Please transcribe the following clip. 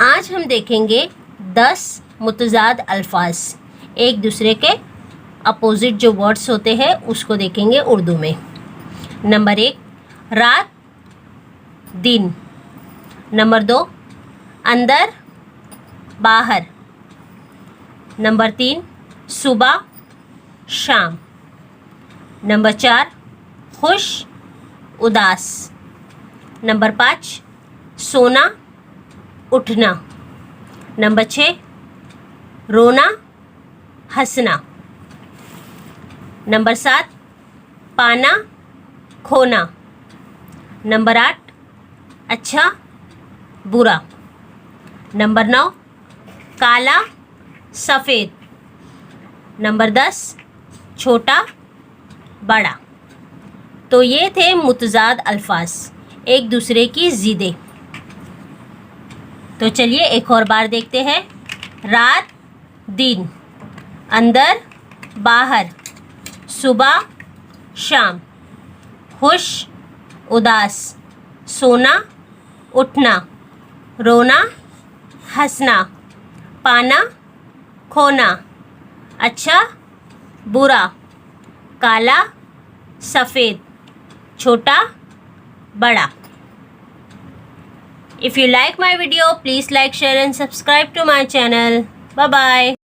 आज हम देखेंगे 10 मुतज़ाद अल्फाज, एक दूसरे के अपोजिट जो वर्ड्स होते हैं उसको देखेंगे उर्दू में। नंबर 1 रात दिन। नंबर 2 अंदर बाहर। नंबर 3 सुबह शाम। नंबर 4 खुश उदास। नंबर 5 सोना उठना। नंबर 6 रोना हंसना। नंबर 7 पाना खोना। नंबर 8 अच्छा बुरा। नंबर 9 काला सफ़ेद। नंबर 10 छोटा बड़ा। तो ये थे मुतज़ाद अल्फाज, एक दूसरे की ज़िदे। तो चलिए एक और बार देखते हैं। रात दिन, अंदर बाहर, सुबह शाम, खुश उदास, सोना उठना, रोना हंसना, पाना खोना, अच्छा बुरा, काला सफ़ेद, छोटा बड़ा। If you like my video, please like, share and subscribe to my channel. Bye bye.